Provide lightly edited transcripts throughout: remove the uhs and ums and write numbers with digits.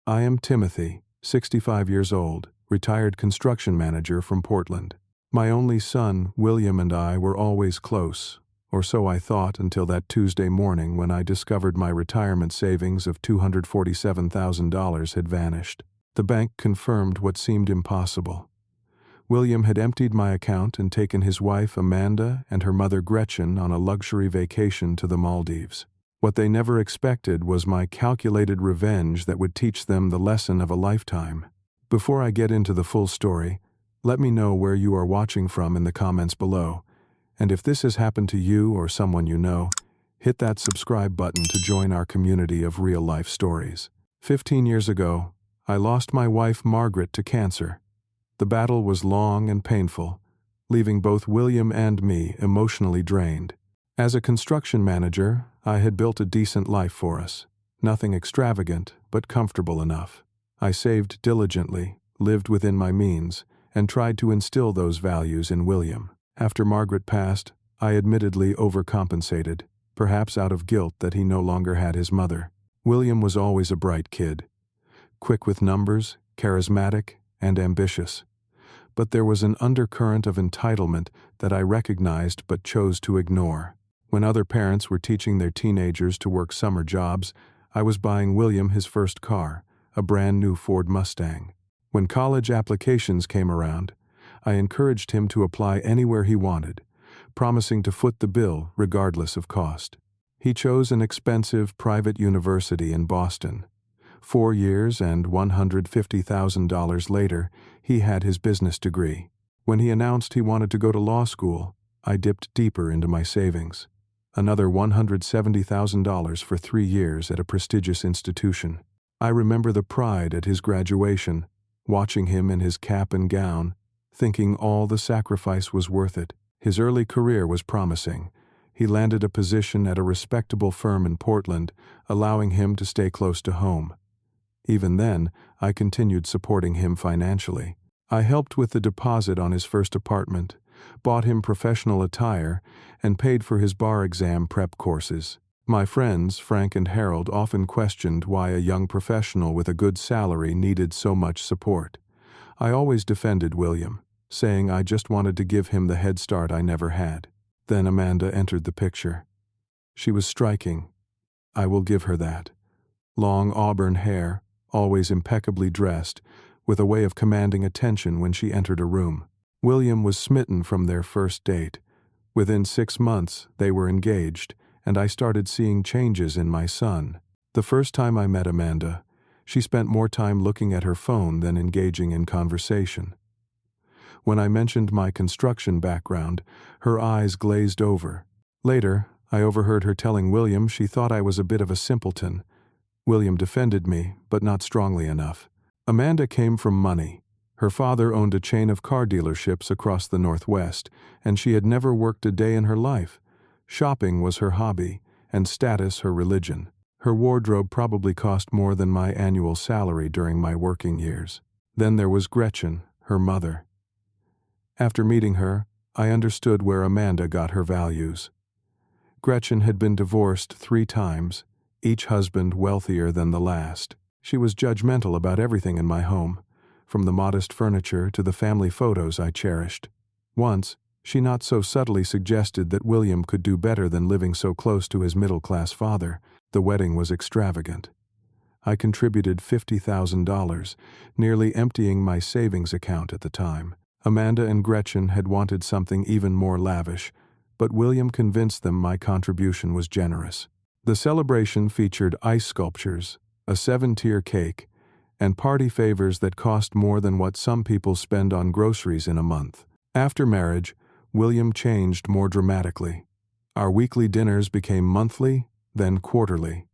I am Timothy, 65 years old, retired construction manager from Portland. My only son, William, and I were always close, or so I thought until that Tuesday morning when I discovered my retirement savings of $247,000 had vanished. The bank confirmed what seemed impossible. William had emptied my account and taken his wife, Amanda, and her mother, Gretchen, on a luxury vacation to the Maldives. What they never expected was my calculated revenge that would teach them the lesson of a lifetime. Before I get into the full story, let me know where you are watching from in the comments below. And if this has happened to you or someone you know, hit that subscribe button to join our community of real-life stories. 15 years ago, I lost my wife, Margaret, to cancer. The battle was long and painful, leaving both William and me emotionally drained. As a construction manager, I had built a decent life for us. Nothing extravagant, but comfortable enough. I saved diligently, lived within my means, and tried to instill those values in William. After Margaret passed, I admittedly overcompensated, perhaps out of guilt that he no longer had his mother. William was always a bright kid, quick with numbers, charismatic, and ambitious. But there was an undercurrent of entitlement that I recognized but chose to ignore. When other parents were teaching their teenagers to work summer jobs, I was buying William his first car, a brand new Ford Mustang. When college applications came around, I encouraged him to apply anywhere he wanted, promising to foot the bill regardless of cost. He chose an expensive private university in Boston. 4 years and $150,000 later, he had his business degree. When he announced he wanted to go to law school, I dipped deeper into my savings. Another $170,000 for 3 years at a prestigious institution. I remember the pride at his graduation, watching him in his cap and gown, thinking all the sacrifice was worth it. His early career was promising. He landed a position at a respectable firm in Portland, allowing him to stay close to home. Even then, I continued supporting him financially. I helped with the deposit on his first apartment, bought him professional attire, and paid for his bar exam prep courses. My friends, Frank and Harold, often questioned why a young professional with a good salary needed so much support. I always defended William, saying I just wanted to give him the head start I never had. Then Amanda entered the picture. She was striking. I will give her that. Long auburn hair, always impeccably dressed, with a way of commanding attention when she entered a room. William was smitten from their first date. Within 6 months, they were engaged, and I started seeing changes in my son. The first time I met Amanda, she spent more time looking at her phone than engaging in conversation. When I mentioned my construction background, her eyes glazed over. Later, I overheard her telling William she thought I was a bit of a simpleton. William defended me, but not strongly enough. Amanda came from money. Her father owned a chain of car dealerships across the Northwest, and she had never worked a day in her life. Shopping was her hobby, and status her religion. Her wardrobe probably cost more than my annual salary during my working years. Then there was Gretchen, her mother. After meeting her, I understood where Amanda got her values. Gretchen had been divorced 3 times, each husband wealthier than the last. She was judgmental about everything in my home, from the modest furniture to the family photos I cherished. Once, she not so subtly suggested that William could do better than living so close to his middle-class father. The wedding was extravagant. I contributed $50,000, nearly emptying my savings account at the time. Amanda and Gretchen had wanted something even more lavish, but William convinced them my contribution was generous. The celebration featured ice sculptures, a 7-tier cake, and party favors that cost more than what some people spend on groceries in a month. After marriage, William changed more dramatically. Our weekly dinners became monthly, then quarterly.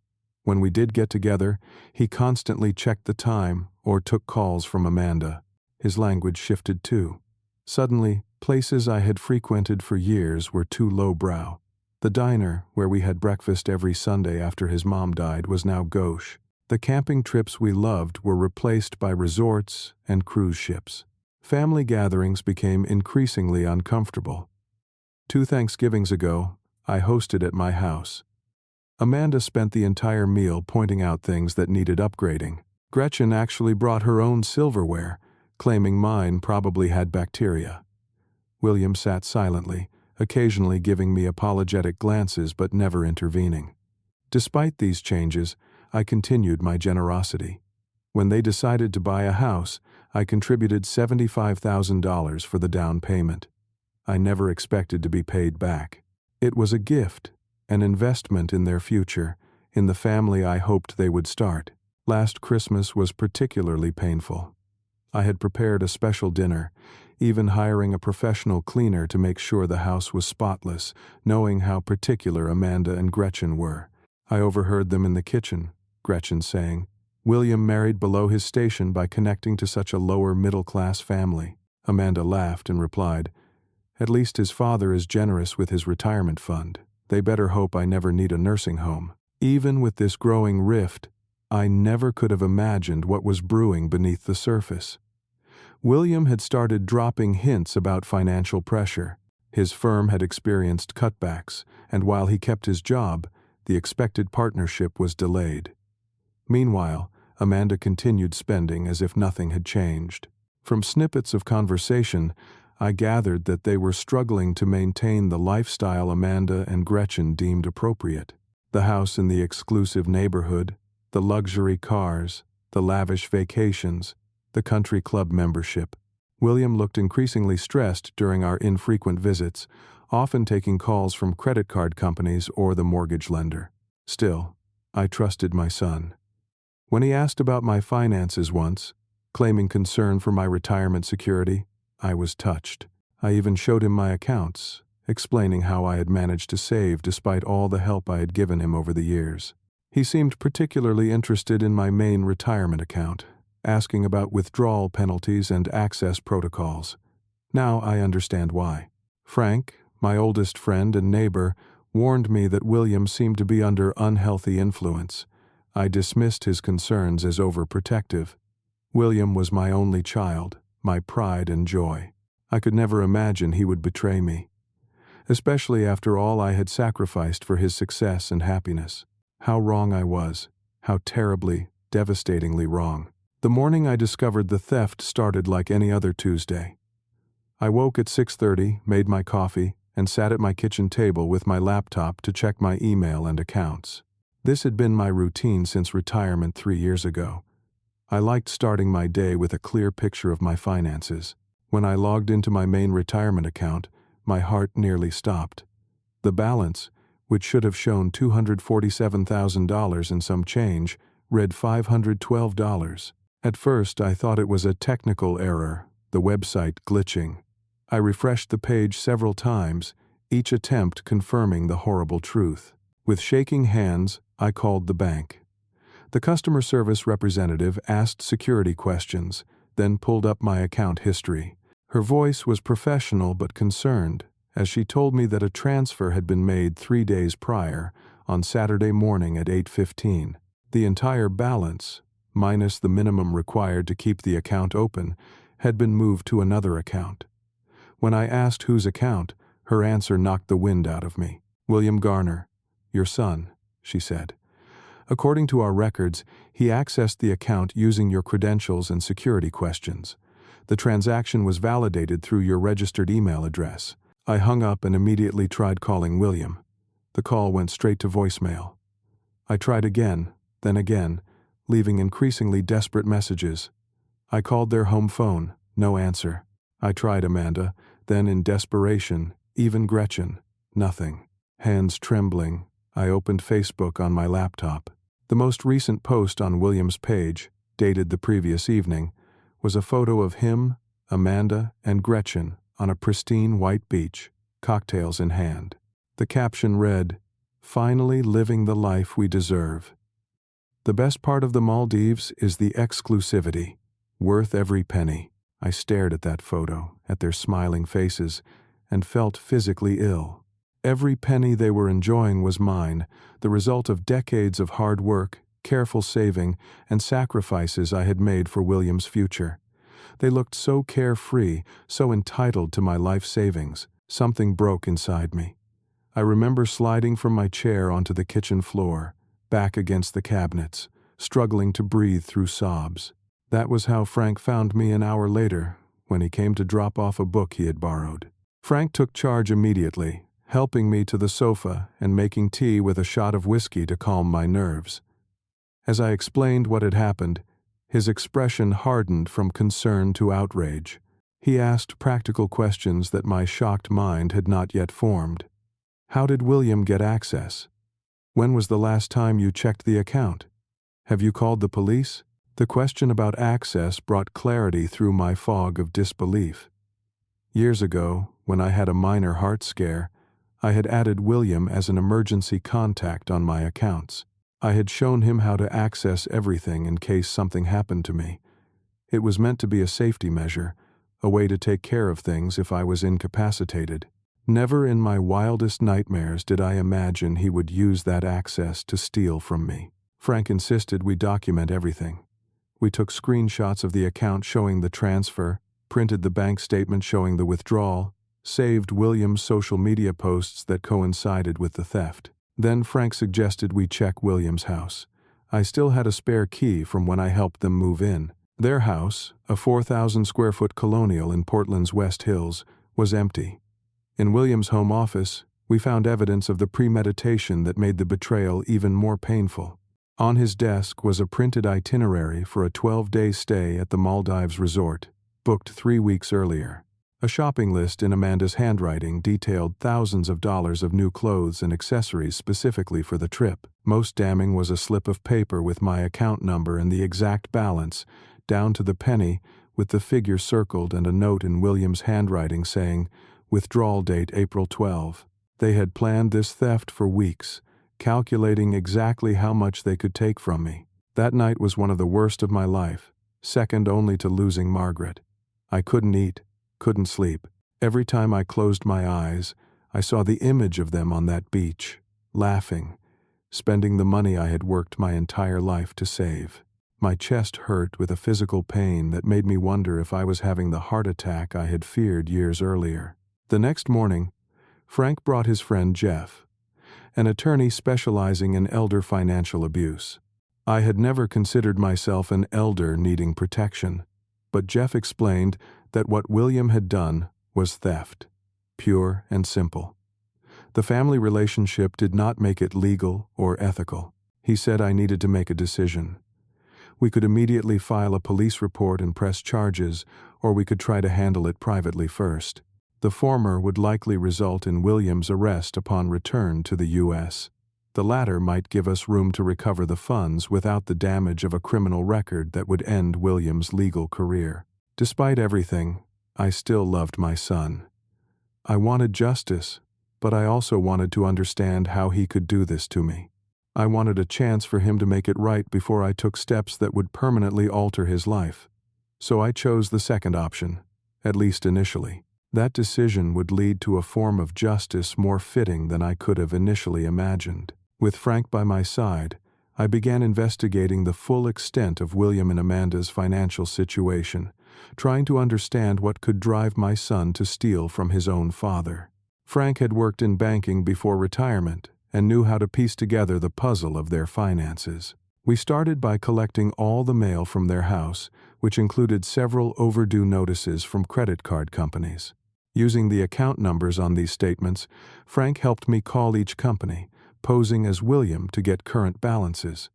When we did get together, he constantly checked the time or took calls from Amanda. His language shifted too. Suddenly, places I had frequented for years were too lowbrow. The diner, where we had breakfast every Sunday after his mom died, was now gauche. The camping trips we loved were replaced by resorts and cruise ships. Family gatherings became increasingly uncomfortable. 2 Thanksgivings ago, I hosted at my house. Amanda spent the entire meal pointing out things that needed upgrading. Gretchen actually brought her own silverware, claiming mine probably had bacteria. William sat silently, occasionally giving me apologetic glances but never intervening. Despite these changes, I continued my generosity. When they decided to buy a house, I contributed $75,000 for the down payment. I never expected to be paid back. It was a gift, an investment in their future, in the family I hoped they would start. Last Christmas was particularly painful. I had prepared a special dinner, even hiring a professional cleaner to make sure the house was spotless, knowing how particular Amanda and Gretchen were. I overheard them in the kitchen, Gretchen saying, "William married below his station by connecting to such a lower middle-class family." Amanda laughed and replied, "At least his father is generous with his retirement fund. They better hope I never need a nursing home." Even with this growing rift, I never could have imagined what was brewing beneath the surface. William had started dropping hints about financial pressure. His firm had experienced cutbacks, and while he kept his job, the expected partnership was delayed. Meanwhile, Amanda continued spending as if nothing had changed. From snippets of conversation, I gathered that they were struggling to maintain the lifestyle Amanda and Gretchen deemed appropriate. The house in the exclusive neighborhood, the luxury cars, the lavish vacations, the country club membership. William looked increasingly stressed during our infrequent visits, often taking calls from credit card companies or the mortgage lender. Still, I trusted my son. When he asked about my finances once, claiming concern for my retirement security, I was touched. I even showed him my accounts, explaining how I had managed to save despite all the help I had given him over the years. He seemed particularly interested in my main retirement account, asking about withdrawal penalties and access protocols. Now I understand why. Frank, my oldest friend and neighbor, warned me that William seemed to be under unhealthy influence. I dismissed his concerns as overprotective. William was my only child, my pride and joy. I could never imagine he would betray me, especially after all I had sacrificed for his success and happiness. How wrong I was, how terribly, devastatingly wrong. The morning I discovered the theft started like any other Tuesday. I woke at 6:30, made my coffee, and sat at my kitchen table with my laptop to check my email and accounts. This had been my routine since retirement 3 years ago. I liked starting my day with a clear picture of my finances. When I logged into my main retirement account, my heart nearly stopped. The balance, which should have shown $247,000 and some change, read $512. At first, I thought it was a technical error, the website glitching. I refreshed the page several times, each attempt confirming the horrible truth. With shaking hands, I called the bank. The customer service representative asked security questions, then pulled up my account history. Her voice was professional but concerned, as she told me that a transfer had been made 3 days prior, on Saturday morning at 8:15. The entire balance, minus the minimum required to keep the account open, had been moved to another account. When I asked whose account, her answer knocked the wind out of me. "William Garner, your son," she said. "According to our records, he accessed the account using your credentials and security questions. The transaction was validated through your registered email address." I hung up and immediately tried calling William. The call went straight to voicemail. I tried again, then again, leaving increasingly desperate messages. I called their home phone, no answer. I tried Amanda, then in desperation, even Gretchen, nothing. Hands trembling, I opened Facebook on my laptop. The most recent post on William's page, dated the previous evening, was a photo of him, Amanda, and Gretchen on a pristine white beach, cocktails in hand. The caption read, "Finally living the life we deserve. The best part of the Maldives is the exclusivity, worth every penny." I stared at that photo, at their smiling faces, and felt physically ill. Every penny they were enjoying was mine, the result of decades of hard work, careful saving, and sacrifices I had made for William's future. They looked so carefree, so entitled to my life savings. Something broke inside me. I remember sliding from my chair onto the kitchen floor, back against the cabinets, struggling to breathe through sobs. That was how Frank found me an hour later, when he came to drop off a book he had borrowed. Frank took charge immediately, helping me to the sofa and making tea with a shot of whiskey to calm my nerves. As I explained what had happened, his expression hardened from concern to outrage. He asked practical questions that my shocked mind had not yet formed. How did William get access? When was the last time you checked the account? Have you called the police? The question about access brought clarity through my fog of disbelief. Years ago, when I had a minor heart scare, I had added William as an emergency contact on my accounts. I had shown him how to access everything in case something happened to me. It was meant to be a safety measure, a way to take care of things if I was incapacitated. Never in my wildest nightmares did I imagine he would use that access to steal from me. Frank insisted we document everything. We took screenshots of the account showing the transfer, printed the bank statement showing the withdrawal, saved William's social media posts that coincided with the theft. Then Frank suggested we check William's house. I still had a spare key from when I helped them move in. Their house, a 4,000-square-foot colonial in Portland's West Hills, was empty. In William's home office, we found evidence of the premeditation that made the betrayal even more painful. On his desk was a printed itinerary for a 12-day stay at the Maldives resort, booked 3 weeks earlier. A shopping list in Amanda's handwriting detailed thousands of dollars of new clothes and accessories specifically for the trip. Most damning was a slip of paper with my account number and the exact balance, down to the penny, with the figure circled and a note in William's handwriting saying, "Withdrawal date April 12." They had planned this theft for weeks, calculating exactly how much they could take from me. That night was one of the worst of my life, second only to losing Margaret. I couldn't eat, couldn't sleep. Every time I closed my eyes, I saw the image of them on that beach, laughing, spending the money I had worked my entire life to save. My chest hurt with a physical pain that made me wonder if I was having the heart attack I had feared years earlier. The next morning, Frank brought his friend Jeff, an attorney specializing in elder financial abuse. I had never considered myself an elder needing protection, but Jeff explained that what William had done was theft, pure and simple. The family relationship did not make it legal or ethical. He said I needed to make a decision. We could immediately file a police report and press charges, or we could try to handle it privately first. The former would likely result in William's arrest upon return to the U.S. The latter might give us room to recover the funds without the damage of a criminal record that would end William's legal career. Despite everything, I still loved my son. I wanted justice, but I also wanted to understand how he could do this to me. I wanted a chance for him to make it right before I took steps that would permanently alter his life. So I chose the second option, at least initially. That decision would lead to a form of justice more fitting than I could have initially imagined. With Frank by my side, I began investigating the full extent of William and Amanda's financial situation, trying to understand what could drive my son to steal from his own father. Frank had worked in banking before retirement and knew how to piece together the puzzle of their finances. We started by collecting all the mail from their house, which included several overdue notices from credit card companies. Using the account numbers on these statements, Frank helped me call each company, posing as William to get current balances.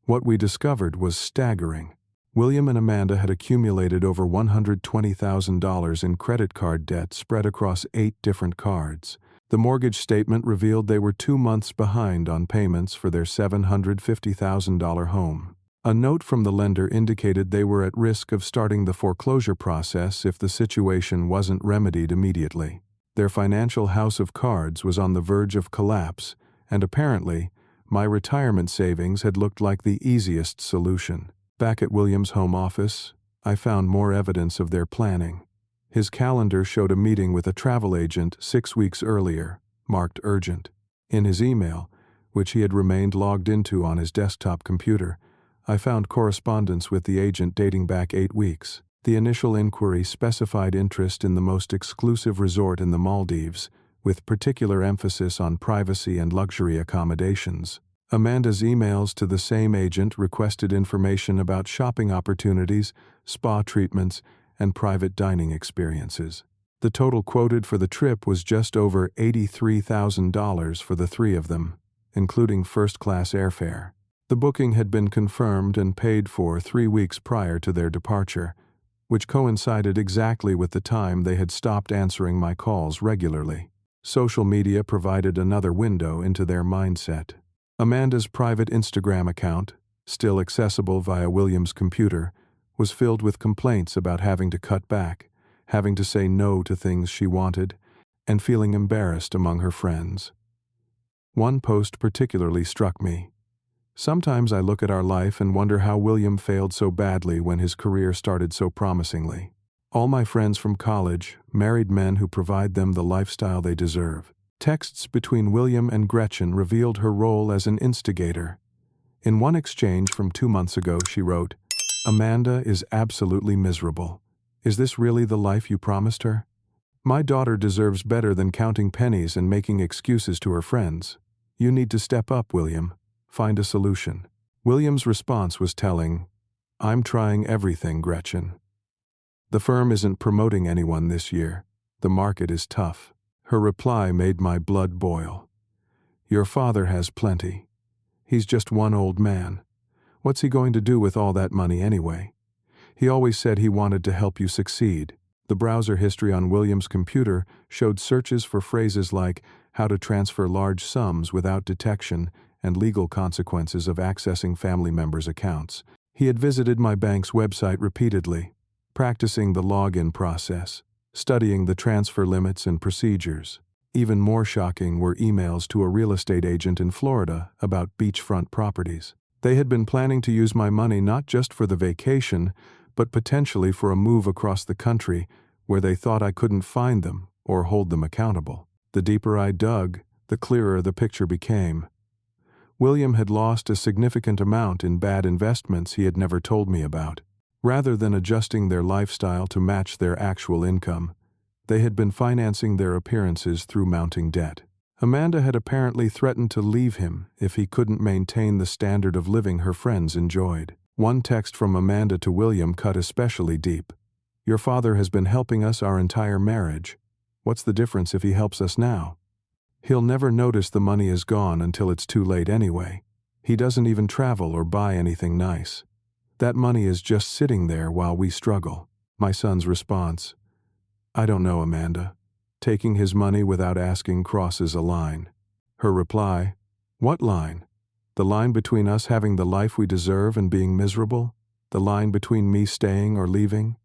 What we discovered was staggering. William and Amanda had accumulated over $120,000 in credit card debt spread across 8 different cards. The mortgage statement revealed they were 2 months behind on payments for their $750,000 home. A note from the lender indicated they were at risk of starting the foreclosure process if the situation wasn't remedied immediately. Their financial house of cards was on the verge of collapse, and apparently, my retirement savings had looked like the easiest solution. Back at William's home office, I found more evidence of their planning. His calendar showed a meeting with a travel agent 6 weeks earlier, marked urgent. In his email, which he had remained logged into on his desktop computer, I found correspondence with the agent dating back 8 weeks. The initial inquiry specified interest in the most exclusive resort in the Maldives, with particular emphasis on privacy and luxury accommodations. Amanda's emails to the same agent requested information about shopping opportunities, spa treatments, and private dining experiences. The total quoted for the trip was just over $83,000 for the three of them, including first-class airfare. The booking had been confirmed and paid for 3 weeks prior to their departure, which coincided exactly with the time they had stopped answering my calls regularly. Social media provided another window into their mindset. Amanda's private Instagram account, still accessible via William's computer, was filled with complaints about having to cut back, having to say no to things she wanted, and feeling embarrassed among her friends. One post particularly struck me. Sometimes I look at our life and wonder how William failed so badly when his career started so promisingly. All my friends from college, married men who provide them the lifestyle they deserve. Texts between William and Gretchen revealed her role as an instigator. In one exchange from 2 months ago, she wrote, "Amanda is absolutely miserable. Is this really the life you promised her? My daughter deserves better than counting pennies and making excuses to her friends. You need to step up, William. Find a solution." William's response was telling, "I'm trying everything, Gretchen. The firm isn't promoting anyone this year. The market is tough." Her reply made my blood boil. "Your father has plenty. He's just one old man. What's he going to do with all that money anyway? He always said he wanted to help you succeed." The browser history on William's computer showed searches for phrases like how to transfer large sums without detection and legal consequences of accessing family members' accounts. He had visited my bank's website repeatedly, practicing the login process, studying the transfer limits and procedures. Even more shocking were emails to a real estate agent in Florida about beachfront properties. They had been planning to use my money not just for the vacation, but potentially for a move across the country where they thought I couldn't find them or hold them accountable. The deeper I dug, the clearer the picture became. William had lost a significant amount in bad investments he had never told me about. Rather than adjusting their lifestyle to match their actual income, they had been financing their appearances through mounting debt. Amanda had apparently threatened to leave him if he couldn't maintain the standard of living her friends enjoyed. One text from Amanda to William cut especially deep. "Your father has been helping us our entire marriage. What's the difference if he helps us now? He'll never notice the money is gone until it's too late anyway. He doesn't even travel or buy anything nice. That money is just sitting there while we struggle." My son's response, "I don't know, Amanda. Taking his money without asking crosses a line." Her reply, "What line? The line between us having the life we deserve and being miserable? The line between me staying or leaving?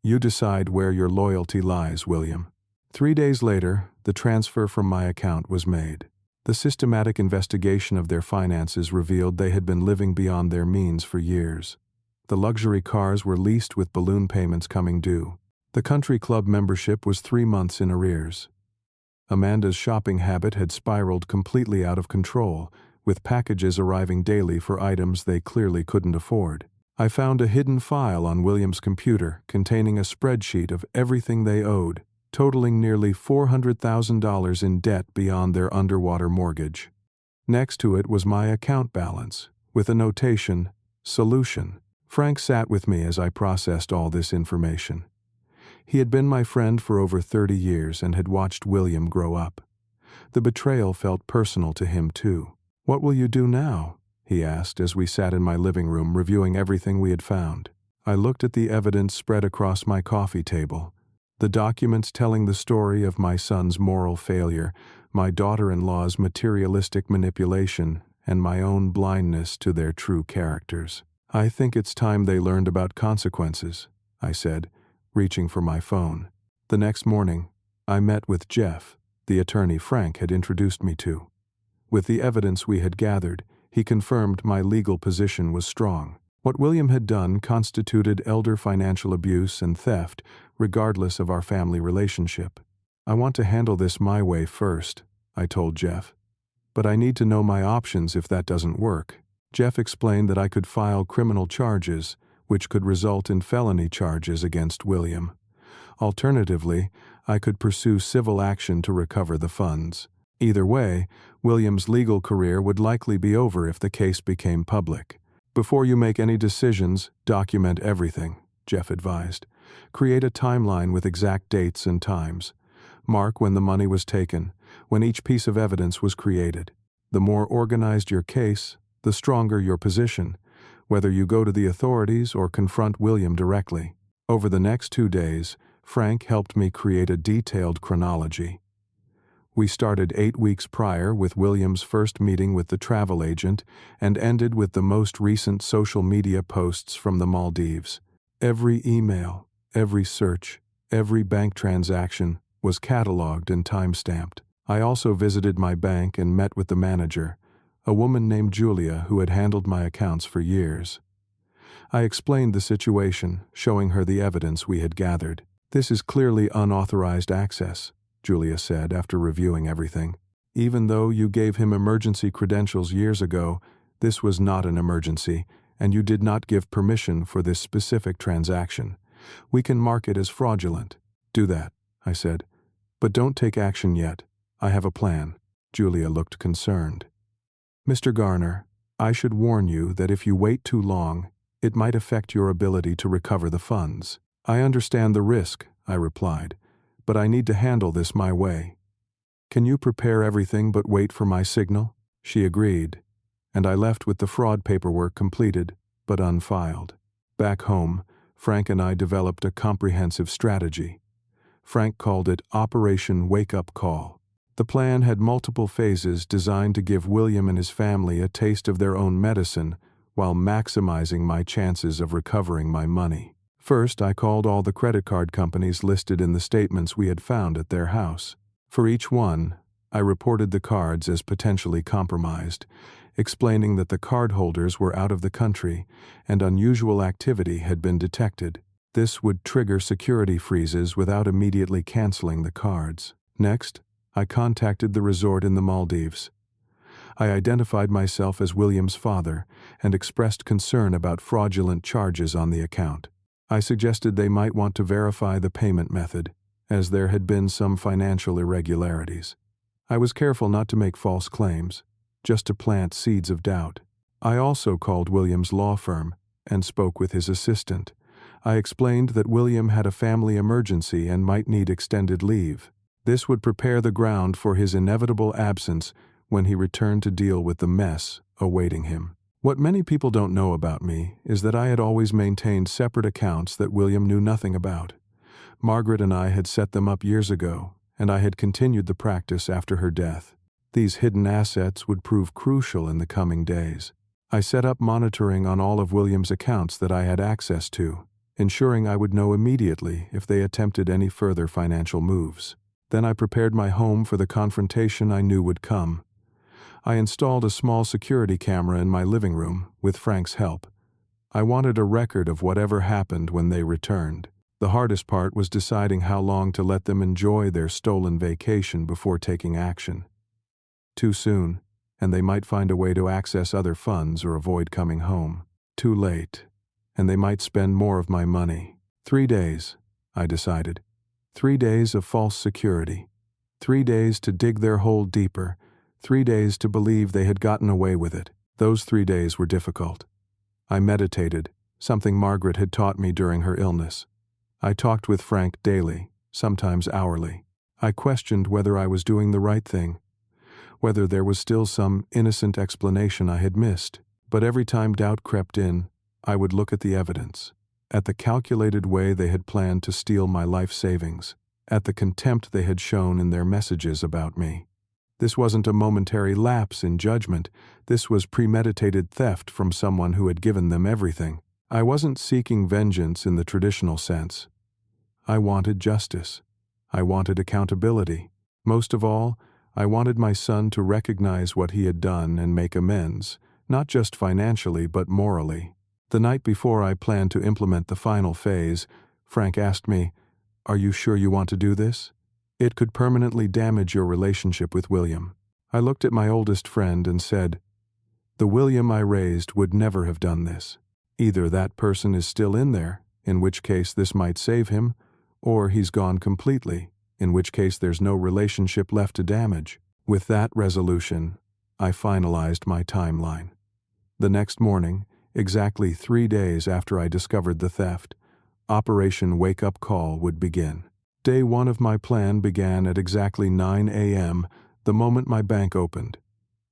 You decide where your loyalty lies, William." 3 days later, the transfer from my account was made. The systematic investigation of their finances revealed they had been living beyond their means for years. The luxury cars were leased with balloon payments coming due. The country club membership was 3 months in arrears. Amanda's shopping habit had spiraled completely out of control, with packages arriving daily for items they clearly couldn't afford. I found a hidden file on William's computer containing a spreadsheet of everything they owed, totaling nearly $400,000 in debt beyond their underwater mortgage. Next to it was my account balance, with a notation, "Solution." Frank sat with me as I processed all this information. He had been my friend for over 30 years and had watched William grow up. The betrayal felt personal to him too. "What will you do now?" he asked as we sat in my living room reviewing everything we had found. I looked at the evidence spread across my coffee table. The documents telling the story of my son's moral failure, my daughter-in-law's materialistic manipulation, and my own blindness to their true characters. "I think it's time they learned about consequences," I said, reaching for my phone. The next morning, I met with Jeff, the attorney Frank had introduced me to. With the evidence we had gathered, he confirmed my legal position was strong. What William had done constituted elder financial abuse and theft, regardless of our family relationship. "I want to handle this my way first," I told Jeff. "But I need to know my options if that doesn't work." Jeff explained that I could file criminal charges, which could result in felony charges against William. Alternatively, I could pursue civil action to recover the funds. Either way, William's legal career would likely be over if the case became public. Before you make any decisions, document everything, Jeff advised. Create a timeline with exact dates and times. Mark when the money was taken, when each piece of evidence was created. The more organized your case, the stronger your position, whether you go to the authorities or confront William directly. Over the next 2 days, Frank helped me create a detailed chronology. We started 8 weeks prior with William's first meeting with the travel agent and ended with the most recent social media posts from the Maldives. Every email, every search, every bank transaction was cataloged and time-stamped. I also visited my bank and met with the manager, a woman named Julia who had handled my accounts for years. I explained the situation, showing her the evidence we had gathered. "This is clearly unauthorized access," Julia said after reviewing everything. "Even though you gave him emergency credentials years ago, this was not an emergency, and you did not give permission for this specific transaction. We can mark it as fraudulent." "Do that," I said. "But don't take action yet. I have a plan." Julia looked concerned. "Mr. Garner, I should warn you that if you wait too long, it might affect your ability to recover the funds." "I understand the risk," I replied, "but I need to handle this my way. Can you prepare everything but wait for my signal?" She agreed, and I left with the fraud paperwork completed but unfiled. Back home, Frank and I developed a comprehensive strategy. Frank called it Operation Wake Up Call. The plan had multiple phases designed to give William and his family a taste of their own medicine while maximizing my chances of recovering my money. First, I called all the credit card companies listed in the statements we had found at their house. For each one, I reported the cards as potentially compromised, explaining that the cardholders were out of the country and unusual activity had been detected. This would trigger security freezes without immediately canceling the cards. Next, I contacted the resort in the Maldives. I identified myself as William's father and expressed concern about fraudulent charges on the account. I suggested they might want to verify the payment method, as there had been some financial irregularities. I was careful not to make false claims, just to plant seeds of doubt. I also called William's law firm and spoke with his assistant. I explained that William had a family emergency and might need extended leave. This would prepare the ground for his inevitable absence when he returned to deal with the mess awaiting him. What many people don't know about me is that I had always maintained separate accounts that William knew nothing about. Margaret and I had set them up years ago, and I had continued the practice after her death. These hidden assets would prove crucial in the coming days. I set up monitoring on all of William's accounts that I had access to, ensuring I would know immediately if they attempted any further financial moves. Then I prepared my home for the confrontation I knew would come. I installed a small security camera in my living room, with Frank's help. I wanted a record of whatever happened when they returned. The hardest part was deciding how long to let them enjoy their stolen vacation before taking action. Too soon, and they might find a way to access other funds or avoid coming home. Too late, and they might spend more of my money. 3 days, I decided. 3 days of false security. 3 days to dig their hole deeper. 3 days to believe they had gotten away with it. Those 3 days were difficult. I meditated, something Margaret had taught me during her illness. I talked with Frank daily, sometimes hourly. I questioned whether I was doing the right thing, whether there was still some innocent explanation I had missed. But every time doubt crept in, I would look at the evidence, at the calculated way they had planned to steal my life savings, at the contempt they had shown in their messages about me. This wasn't a momentary lapse in judgment. This was premeditated theft from someone who had given them everything. I wasn't seeking vengeance in the traditional sense. I wanted justice. I wanted accountability. Most of all, I wanted my son to recognize what he had done and make amends, not just financially but morally. The night before I planned to implement the final phase, Frank asked me, "Are you sure you want to do this? It could permanently damage your relationship with William." I looked at my oldest friend and said, "The William I raised would never have done this. Either that person is still in there, in which case this might save him, or he's gone completely, in which case there's no relationship left to damage. With that resolution, I finalized my timeline. The next morning, exactly 3 days after I discovered the theft, Operation Wake Up Call would begin. Day 1 of my plan began at exactly 9 a.m. the moment my bank opened.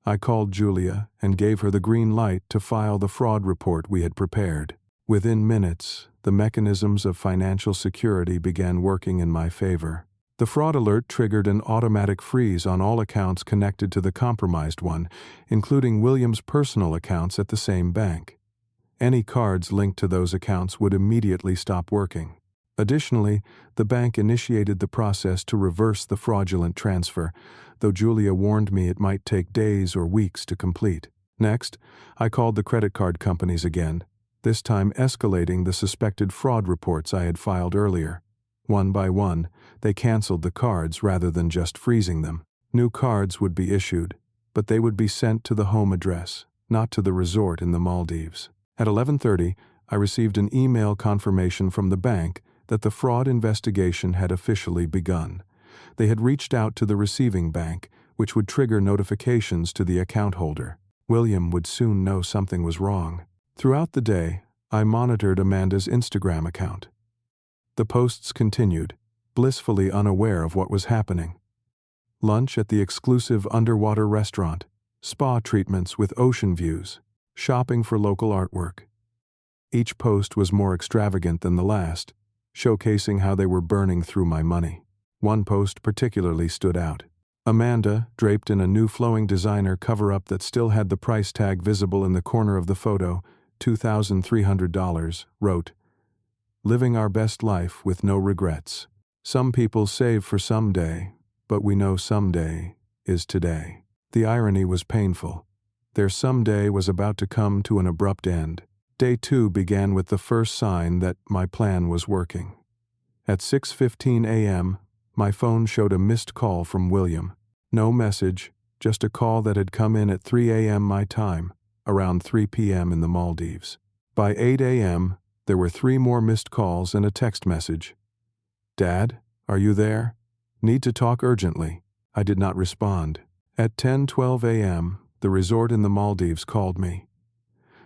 I called Julia and gave her the green light to file the fraud report we had prepared. Within minutes, the mechanisms of financial security began working in my favor. The fraud alert triggered an automatic freeze on all accounts connected to the compromised one, including William's personal accounts at the same bank. Any cards linked to those accounts would immediately stop working. Additionally, the bank initiated the process to reverse the fraudulent transfer, though Julia warned me it might take days or weeks to complete. Next, I called the credit card companies again, this time escalating the suspected fraud reports I had filed earlier. One by one, they canceled the cards rather than just freezing them. New cards would be issued, but they would be sent to the home address, not to the resort in the Maldives. At 11:30, I received an email confirmation from the bank that the fraud investigation had officially begun. They had reached out to the receiving bank, which would trigger notifications to the account holder. William would soon know something was wrong. Throughout the day, I monitored Amanda's Instagram account. The posts continued, blissfully unaware of what was happening. Lunch at the exclusive underwater restaurant, spa treatments with ocean views, shopping for local artwork. Each post was more extravagant than the last, showcasing how they were burning through my money. One post particularly stood out. Amanda, draped in a new flowing designer cover-up that still had the price tag visible in the corner of the photo, $2,300, wrote, "Living our best life with no regrets. Some people save for someday, but we know someday is today." The irony was painful. Their someday was about to come to an abrupt end. Day 2 began with the first sign that my plan was working. At 6:15 a.m., my phone showed a missed call from William. No message, just a call that had come in at 3 a.m. my time, around 3 p.m. in the Maldives. By 8 a.m., there were 3 more missed calls and a text message. "Dad, are you there? Need to talk urgently." I did not respond. At 10:12 a.m., the resort in the Maldives called me.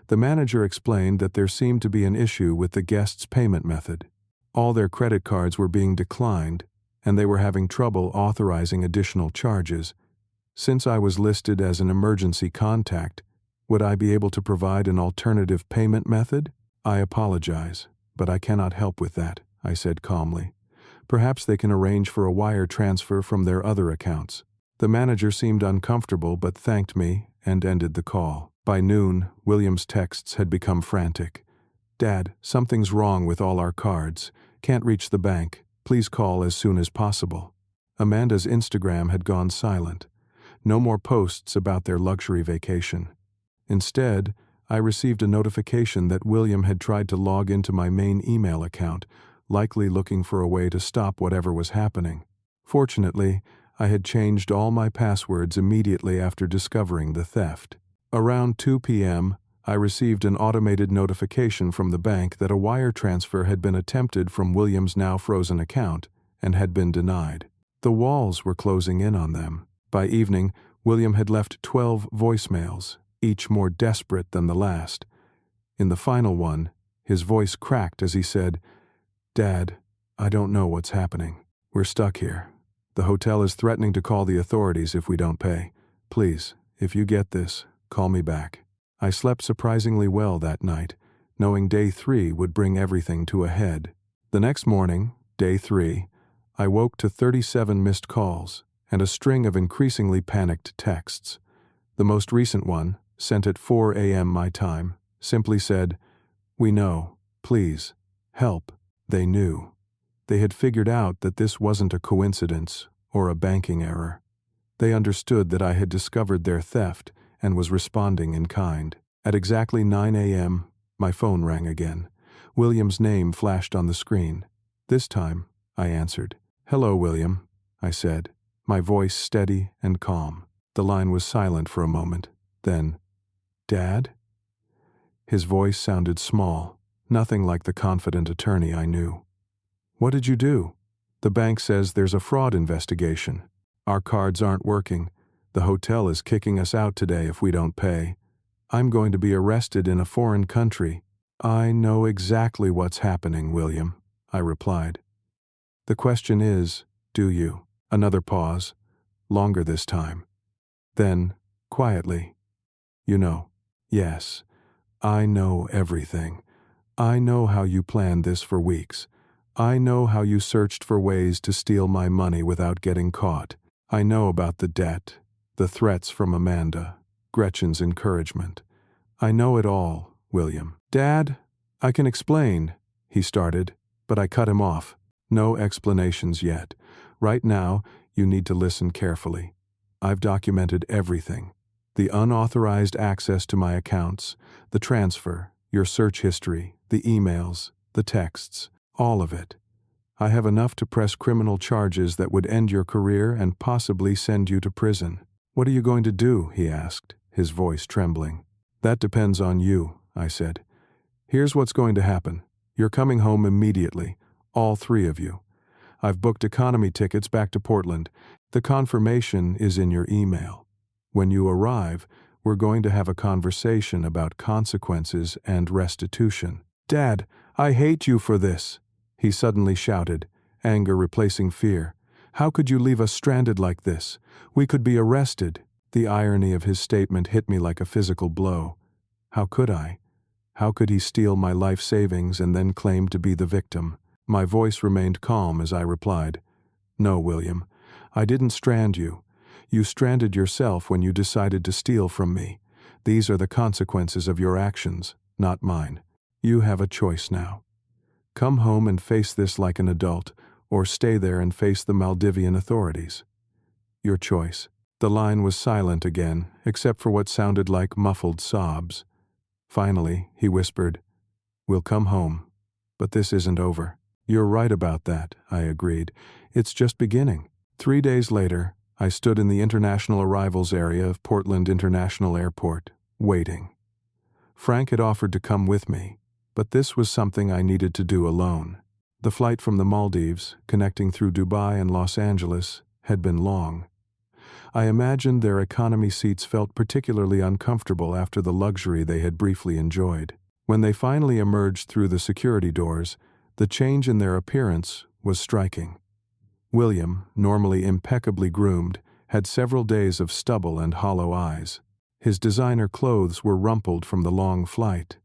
The manager explained that there seemed to be an issue with the guests' payment method. All their credit cards were being declined, and they were having trouble authorizing additional charges. Since I was listed as an emergency contact, would I be able to provide an alternative payment method? "I apologize, but I cannot help with that," I said calmly. "Perhaps they can arrange for a wire transfer from their other accounts." The manager seemed uncomfortable but thanked me and ended the call. By noon, William's texts had become frantic. "Dad, something's wrong with all our cards. Can't reach the bank. Please call as soon as possible." Amanda's Instagram had gone silent. No more posts about their luxury vacation. Instead, I received a notification that William had tried to log into my main email account, likely looking for a way to stop whatever was happening. Fortunately, I had changed all my passwords immediately after discovering the theft. Around 2 p.m., I received an automated notification from the bank that a wire transfer had been attempted from William's now frozen account and had been denied. The walls were closing in on them. By evening, William had left 12 voicemails, each more desperate than the last. In the final one, his voice cracked as he said, "Dad, I don't know what's happening. We're stuck here. The hotel is threatening to call the authorities if we don't pay. Please, if you get this, call me back." I slept surprisingly well that night, knowing day 3 would bring everything to a head. The next morning, day 3, I woke to 37 missed calls and a string of increasingly panicked texts. The most recent one, sent at 4 a.m. my time, simply said, "We know. Please. Help." They knew. They had figured out that this wasn't a coincidence or a banking error. They understood that I had discovered their theft and was responding in kind. At exactly 9 a.m., my phone rang again. William's name flashed on the screen. This time, I answered. "Hello, William," I said, my voice steady and calm. The line was silent for a moment. Then, "Dad?" His voice sounded small, nothing like the confident attorney I knew. "What did you do?" "The bank says there's a fraud investigation. Our cards aren't working. The hotel is kicking us out today if we don't pay. I'm going to be arrested in a foreign country. I know exactly what's happening, William, I replied. The question is, do you? Another pause, longer this time. Then, quietly, you know, yes, I know everything. I know how you planned this for weeks. I know how you searched for ways to steal my money without getting caught. I know about the debt, the threats from Amanda, Gretchen's encouragement. I know it all, William. Dad, I can explain, he started, but I cut him off. No explanations yet. Right now, you need to listen carefully. I've documented everything. The unauthorized access to my accounts, the transfer, your search history, the emails, the texts, all of it. I have enough to press criminal charges that would end your career and possibly send you to prison. What are you going to do? He asked, his voice trembling. That depends on you, I said. Here's what's going to happen. You're coming home immediately, all three of you. I've booked economy tickets back to Portland. The confirmation is in your email. When you arrive, we're going to have a conversation about consequences and restitution. Dad, I hate you for this, he suddenly shouted, anger replacing fear. How could you leave us stranded like this? We could be arrested. The irony of his statement hit me like a physical blow. How could I? How could he steal my life savings and then claim to be the victim? My voice remained calm as I replied, No, William, I didn't strand you. You stranded yourself when you decided to steal from me. These are the consequences of your actions, not mine. You have a choice now. Come home and face this like an adult, or stay there and face the Maldivian authorities. Your choice. The line was silent again, except for what sounded like muffled sobs. Finally, he whispered, We'll come home, but this isn't over. You're right about that, I agreed. It's just beginning. 3 days later, I stood in the international arrivals area of Portland International Airport, waiting. Frank had offered to come with me, but this was something I needed to do alone. The flight from the Maldives, connecting through Dubai and Los Angeles, had been long. I imagined their economy seats felt particularly uncomfortable after the luxury they had briefly enjoyed. When they finally emerged through the security doors, the change in their appearance was striking. William, normally impeccably groomed, had several days of stubble and hollow eyes. His designer clothes were rumpled from the long flight.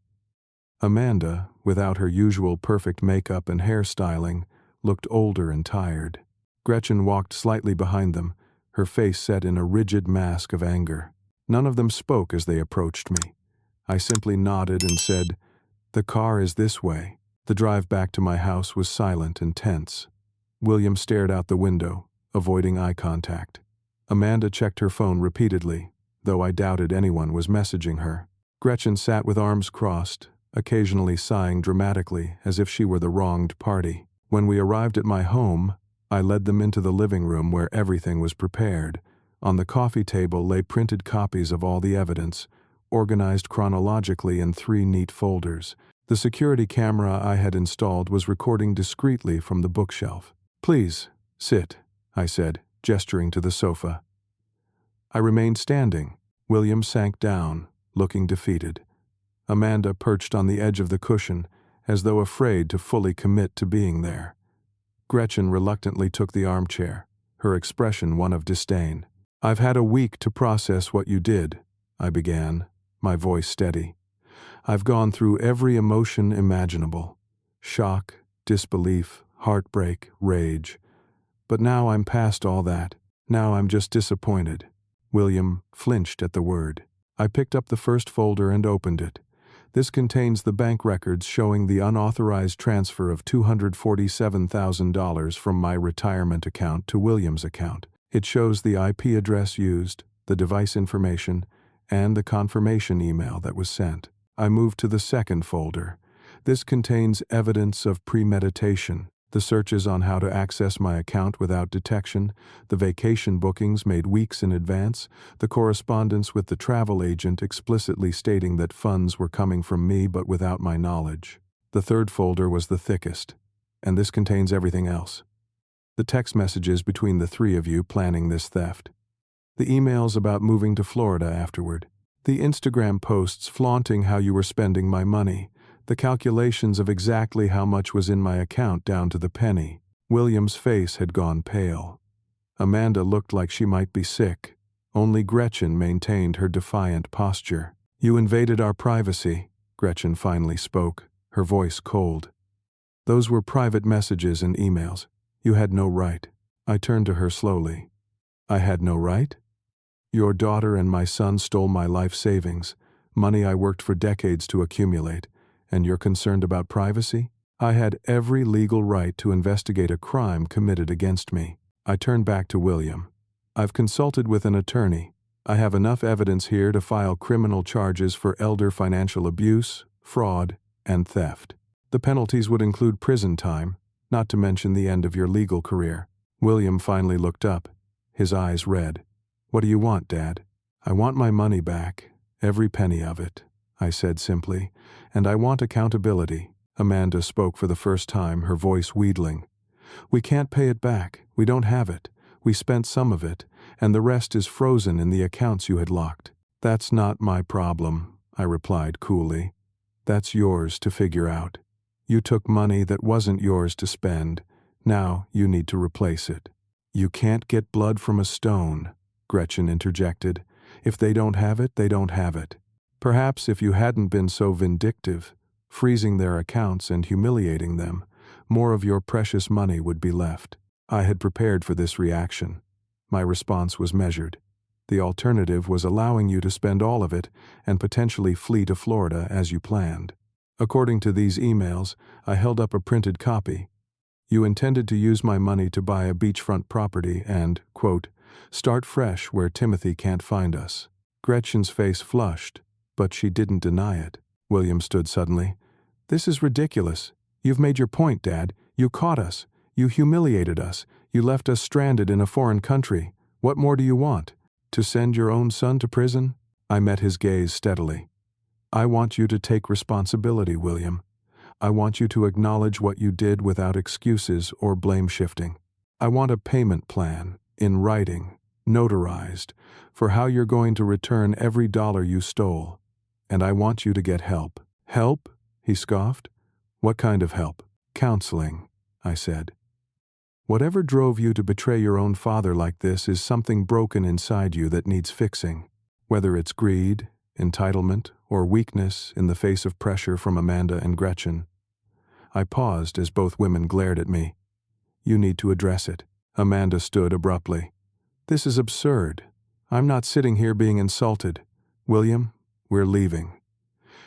Amanda, without her usual perfect makeup and hairstyling, looked older and tired. Gretchen walked slightly behind them, her face set in a rigid mask of anger. None of them spoke as they approached me. I simply nodded and said, The car is this way. The drive back to my house was silent and tense. William stared out the window, avoiding eye contact. Amanda checked her phone repeatedly, though I doubted anyone was messaging her. Gretchen sat with arms crossed, occasionally sighing dramatically as if she were the wronged party. When we arrived at my home, I led them into the living room where everything was prepared. On the coffee table lay printed copies of all the evidence, organized chronologically in 3 neat folders. The security camera I had installed was recording discreetly from the bookshelf. Please, sit, I said, gesturing to the sofa. I remained standing. William sank down, looking defeated. Amanda perched on the edge of the cushion, as though afraid to fully commit to being there. Gretchen reluctantly took the armchair, her expression one of disdain. I've had a week to process what you did, I began, my voice steady. I've gone through every emotion imaginable. Shock, disbelief, heartbreak, rage. But now I'm past all that. Now I'm just disappointed. William flinched at the word. I picked up the first folder and opened it. This contains the bank records showing the unauthorized transfer of $247,000 from my retirement account to William's account. It shows the IP address used, the device information, and the confirmation email that was sent. I moved to the second folder. This contains evidence of premeditation, the searches on how to access my account without detection, the vacation bookings made weeks in advance, the correspondence with the travel agent explicitly stating that funds were coming from me but without my knowledge. The third folder was the thickest, and this contains everything else. The text messages between the 3 of you planning this theft. The emails about moving to Florida afterward. The Instagram posts flaunting how you were spending my money. The calculations of exactly how much was in my account down to the penny. William's face had gone pale. Amanda looked like she might be sick. Only Gretchen maintained her defiant posture. You invaded our privacy, Gretchen finally spoke, her voice cold. Those were private messages and emails. You had no right. I turned to her slowly. I had no right? Your daughter and my son stole my life savings, money I worked for decades to accumulate, and you're concerned about privacy? I had every legal right to investigate a crime committed against me. I turned back to William. I've consulted with an attorney. I have enough evidence here to file criminal charges for elder financial abuse, fraud, and theft. The penalties would include prison time, not to mention the end of your legal career. William finally looked up, his eyes red. What do you want, Dad? I want my money back, every penny of it, I said simply, and I want accountability. Amanda spoke for the first time, her voice wheedling. We can't pay it back. We don't have it. We spent some of it, and the rest is frozen in the accounts you had locked. That's not my problem, I replied coolly. That's yours to figure out. You took money that wasn't yours to spend. Now you need to replace it. You can't get blood from a stone, Gretchen interjected. If they don't have it, they don't have it. Perhaps if you hadn't been so vindictive, freezing their accounts and humiliating them, more of your precious money would be left. I had prepared for this reaction. My response was measured. The alternative was allowing you to spend all of it and potentially flee to Florida as you planned. According to these emails, I held up a printed copy. You intended to use my money to buy a beachfront property and, quote, start fresh where Timothy can't find us. Gretchen's face flushed, but she didn't deny it. William stood suddenly. This is ridiculous. You've made your point, Dad. You caught us. You humiliated us. You left us stranded in a foreign country. What more do you want? To send your own son to prison? I met his gaze steadily. I want you to take responsibility, William. I want you to acknowledge what you did without excuses or blame shifting. I want a payment plan, in writing, notarized, for how you're going to return every dollar you stole. And I want you to get help. Help? He scoffed. What kind of help? Counseling, I said. Whatever drove you to betray your own father like this is something broken inside you that needs fixing. Whether it's greed, entitlement, or weakness in the face of pressure from Amanda and Gretchen. I paused as both women glared at me. You need to address it. Amanda stood abruptly. This is absurd. I'm not sitting here being insulted. William, we're leaving.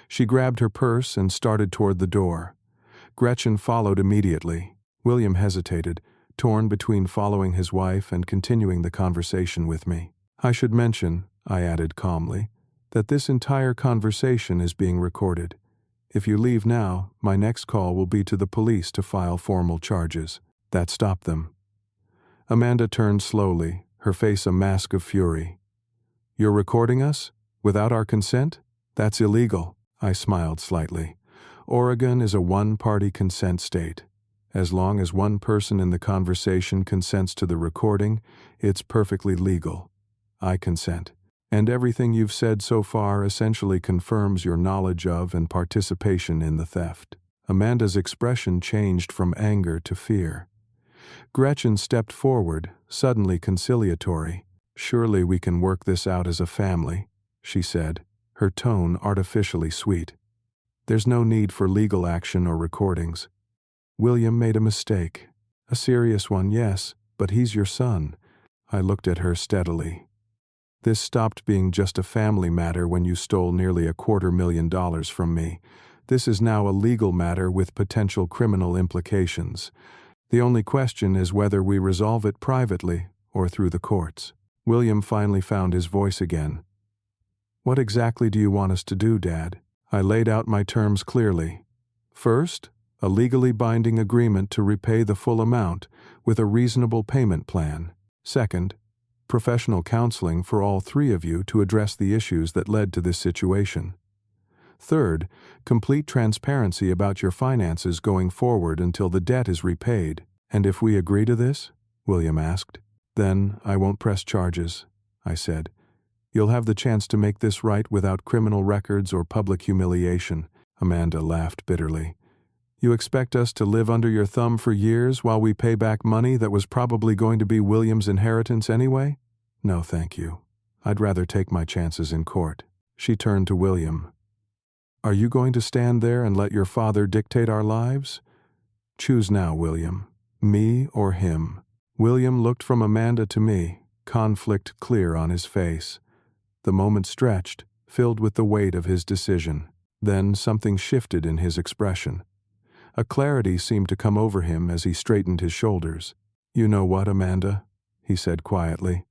She grabbed her purse and started toward the door. Gretchen followed immediately. William hesitated, torn between following his wife and continuing the conversation with me. I should mention, I added calmly, that this entire conversation is being recorded. If you leave now, my next call will be to the police to file formal charges. That stopped them. Amanda turned slowly, her face a mask of fury. You're recording us? Without our consent? That's illegal. I smiled slightly. Oregon is a one-party consent state. As long as one person in the conversation consents to the recording, it's perfectly legal. I consent. And everything you've said so far essentially confirms your knowledge of and participation in the theft. Amanda's expression changed from anger to fear. Gretchen stepped forward, suddenly conciliatory. Surely we can work this out as a family, she said, her tone artificially sweet. There's no need for legal action or recordings. William made a mistake. A serious one, yes, but he's your son. I looked at her steadily. This stopped being just a family matter when you stole nearly $250,000 from me. This is now a legal matter with potential criminal implications. The only question is whether we resolve it privately or through the courts. William finally found his voice again. What exactly do you want us to do, Dad? I laid out my terms clearly. First, a legally binding agreement to repay the full amount with a reasonable payment plan. Second, professional counseling for all three of you to address the issues that led to this situation. Third, complete transparency about your finances going forward until the debt is repaid. And if we agree to this, William asked, then I won't press charges. I said. "You'll have the chance to make this right without criminal records or public humiliation." Amanda laughed bitterly. "You expect us to live under your thumb for years while we pay back money that was probably going to be William's inheritance anyway? No, thank you. I'd rather take my chances in court." She turned to William. "Are you going to stand there and let your father dictate our lives? Choose now, William. Me or him." William looked from Amanda to me, conflict clear on his face. The moment stretched, filled with the weight of his decision. Then something shifted in his expression. A clarity seemed to come over him as he straightened his shoulders. "You know what, Amanda?" he said quietly.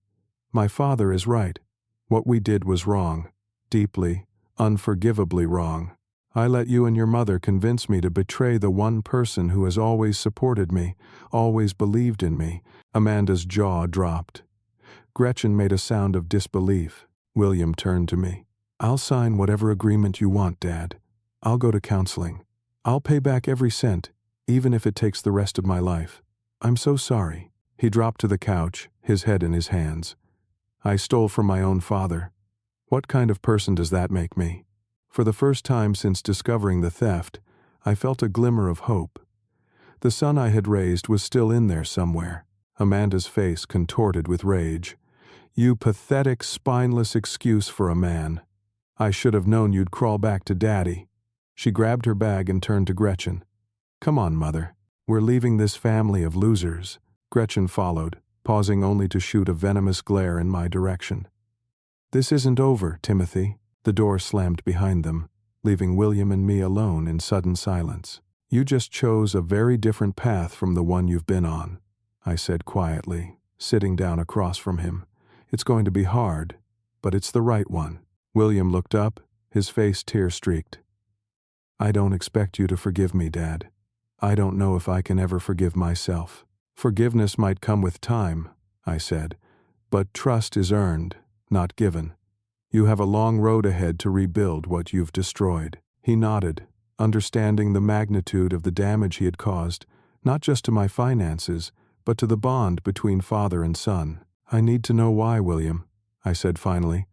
"My father is right. What we did was wrong. Deeply, unforgivably wrong. I let you and your mother convince me to betray the one person who has always supported me, always believed in me." Amanda's jaw dropped. Gretchen made a sound of disbelief. William turned to me. "I'll sign whatever agreement you want, Dad. I'll go to counseling. I'll pay back every cent, even if it takes the rest of my life. I'm so sorry." He dropped to the couch, his head in his hands. "I stole from my own father. What kind of person does that make me?" For the first time since discovering the theft, I felt a glimmer of hope. The son I had raised was still in there somewhere. Amanda's face contorted with rage. "You pathetic, spineless excuse for a man. I should have known you'd crawl back to Daddy." She grabbed her bag and turned to Gretchen. "Come on, Mother. We're leaving this family of losers." Gretchen followed, pausing only to shoot a venomous glare in my direction. "This isn't over, Timothy." The door slammed behind them, leaving William and me alone in sudden silence. "You just chose a very different path from the one you've been on," I said quietly, sitting down across from him. "It's going to be hard, but it's the right one." William looked up, his face tear-streaked. "I don't expect you to forgive me, Dad. I don't know if I can ever forgive myself." "Forgiveness might come with time," I said, "but trust is earned, not given. You have a long road ahead to rebuild what you've destroyed." He nodded, understanding the magnitude of the damage he had caused, not just to my finances, but to the bond between father and son. "I need to know why, William," I said finally,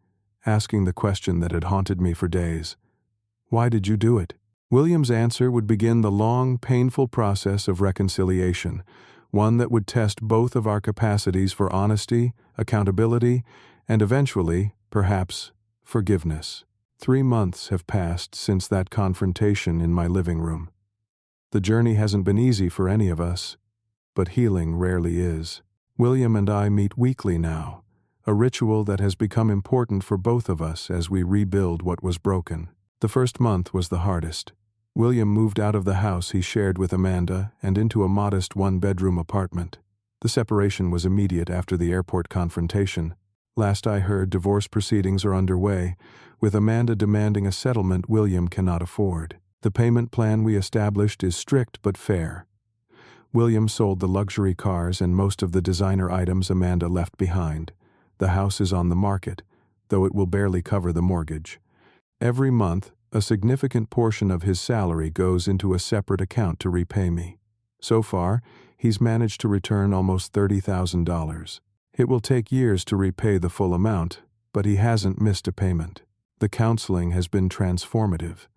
asking the question that had haunted me for days. "Why did you do it?" William's answer would begin the long, painful process of reconciliation, one that would test both of our capacities for honesty, accountability, and eventually, perhaps, forgiveness. 3 months have passed since that confrontation in my living room. The journey hasn't been easy for any of us, but healing rarely is. William and I meet weekly now, a ritual that has become important for both of us as we rebuild what was broken. The first month was the hardest. William moved out of the house he shared with Amanda and into a modest one-bedroom apartment. The separation was immediate after the airport confrontation. Last I heard, divorce proceedings are underway, with Amanda demanding a settlement William cannot afford. The payment plan we established is strict but fair. William sold the luxury cars and most of the designer items Amanda left behind. The house is on the market, though it will barely cover the mortgage. Every month, a significant portion of his salary goes into a separate account to repay me. So far, he's managed to return almost $30,000. It will take years to repay the full amount, but he hasn't missed a payment. The counseling has been transformative.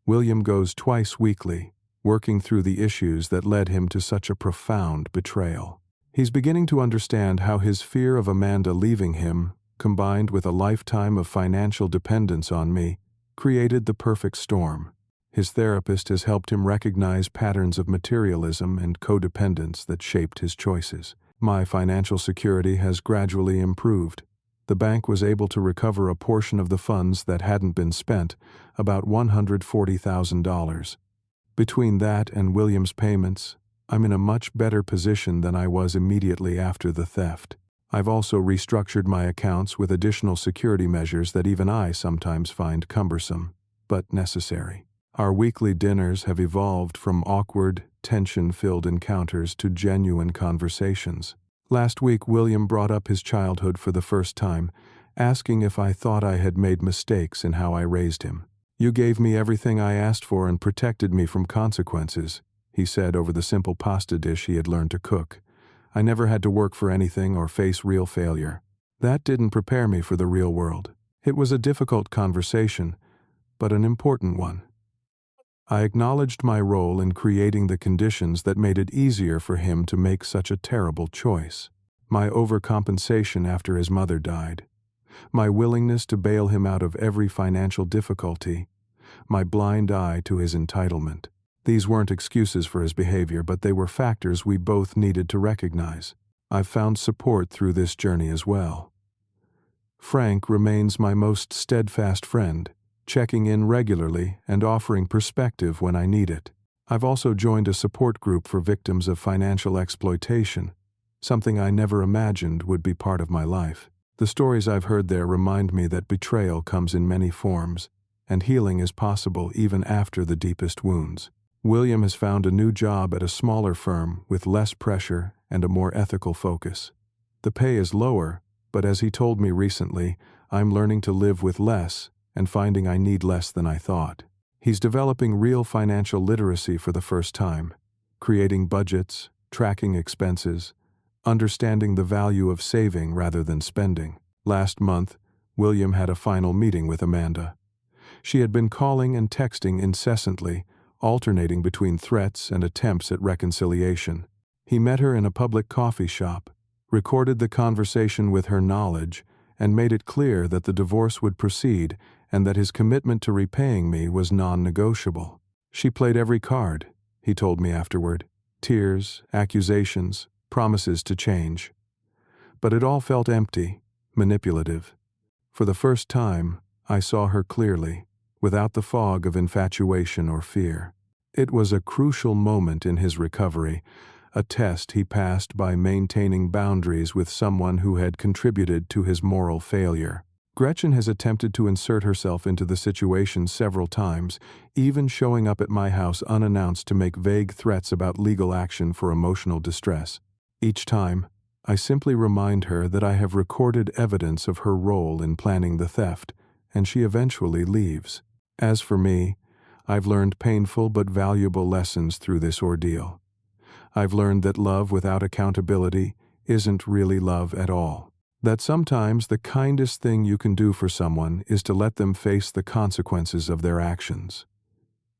William goes twice weekly, working through the issues that led him to such a profound betrayal. He's beginning to understand how his fear of Amanda leaving him, combined with a lifetime of financial dependence on me, created the perfect storm. His therapist has helped him recognize patterns of materialism and codependence that shaped his choices. My financial security has gradually improved. The bank was able to recover a portion of the funds that hadn't been spent, about $140,000. Between that and William's payments, I'm in a much better position than I was immediately after the theft. I've also restructured my accounts with additional security measures that even I sometimes find cumbersome, but necessary. Our weekly dinners have evolved from awkward, tension-filled encounters to genuine conversations. Last week, William brought up his childhood for the first time, asking if I thought I had made mistakes in how I raised him. "You gave me everything I asked for and protected me from consequences," he said over the simple pasta dish he had learned to cook. "I never had to work for anything or face real failure." That didn't prepare me for the real world. It was a difficult conversation, but an important one. I acknowledged my role in creating the conditions that made it easier for him to make such a terrible choice. My overcompensation after his mother died, my willingness to bail him out of every financial difficulty, my blind eye to his entitlement. These weren't excuses for his behavior, but they were factors we both needed to recognize. I've found support through this journey as well. Frank remains my most steadfast friend, checking in regularly and offering perspective when I need it. I've also joined a support group for victims of financial exploitation, something I never imagined would be part of my life. The stories I've heard there remind me that betrayal comes in many forms, and healing is possible even after the deepest wounds. William has found a new job at a smaller firm with less pressure and a more ethical focus. The pay is lower, but as he told me recently, I'm learning to live with less and finding I need less than I thought. He's developing real financial literacy for the first time, creating budgets, tracking expenses, understanding the value of saving rather than spending. Last month, William had a final meeting with Amanda. She had been calling and texting incessantly, alternating between threats and attempts at reconciliation. He met her in a public coffee shop, recorded the conversation with her knowledge, and made it clear that the divorce would proceed and that his commitment to repaying me was non-negotiable. She played every card, he told me afterward. Tears, accusations, promises to change. But it all felt empty, manipulative. For the first time, I saw her clearly, without the fog of infatuation or fear. It was a crucial moment in his recovery, a test he passed by maintaining boundaries with someone who had contributed to his moral failure. Gretchen has attempted to insert herself into the situation several times, even showing up at my house unannounced to make vague threats about legal action for emotional distress. Each time, I simply remind her that I have recorded evidence of her role in planning the theft, and she eventually leaves. As for me, I've learned painful but valuable lessons through this ordeal. I've learned that love without accountability isn't really love at all. That sometimes the kindest thing you can do for someone is to let them face the consequences of their actions.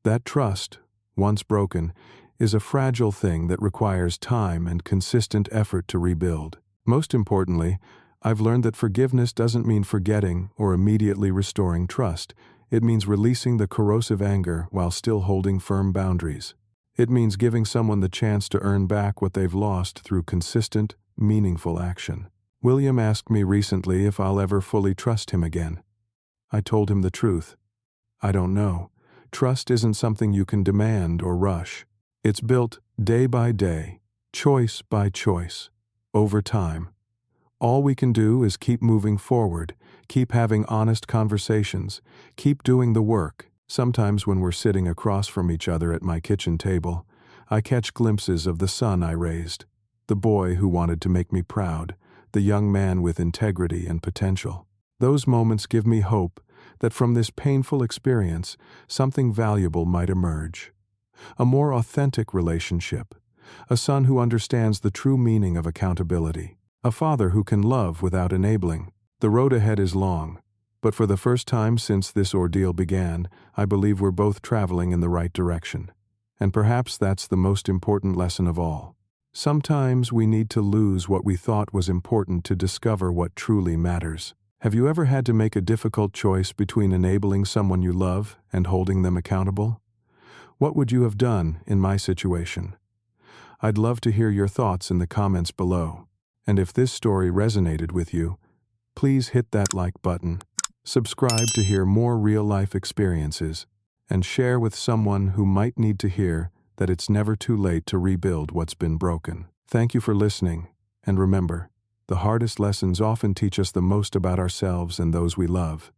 That trust, once broken, is a fragile thing that requires time and consistent effort to rebuild. Most importantly, I've learned that forgiveness doesn't mean forgetting or immediately restoring trust. It means releasing the corrosive anger while still holding firm boundaries. It means giving someone the chance to earn back what they've lost through consistent, meaningful action. William asked me recently if I'll ever fully trust him again. I told him the truth. I don't know. Trust isn't something you can demand or rush. It's built day by day, choice by choice, over time. All we can do is keep moving forward, keep having honest conversations, keep doing the work. Sometimes when we're sitting across from each other at my kitchen table, I catch glimpses of the son I raised, the boy who wanted to make me proud, the young man with integrity and potential. Those moments give me hope that from this painful experience, something valuable might emerge. A more authentic relationship, a son who understands the true meaning of accountability, a father who can love without enabling. The road ahead is long, but for the first time since this ordeal began, I believe we're both traveling in the right direction. And perhaps that's the most important lesson of all. Sometimes we need to lose what we thought was important to discover what truly matters. Have you ever had to make a difficult choice between enabling someone you love and holding them accountable? What would you have done in my situation? I'd love to hear your thoughts in the comments below. And if this story resonated with you, please hit that like button, subscribe to hear more real-life experiences, and share with someone who might need to hear that it's never too late to rebuild what's been broken. Thank you for listening, and remember, the hardest lessons often teach us the most about ourselves and those we love.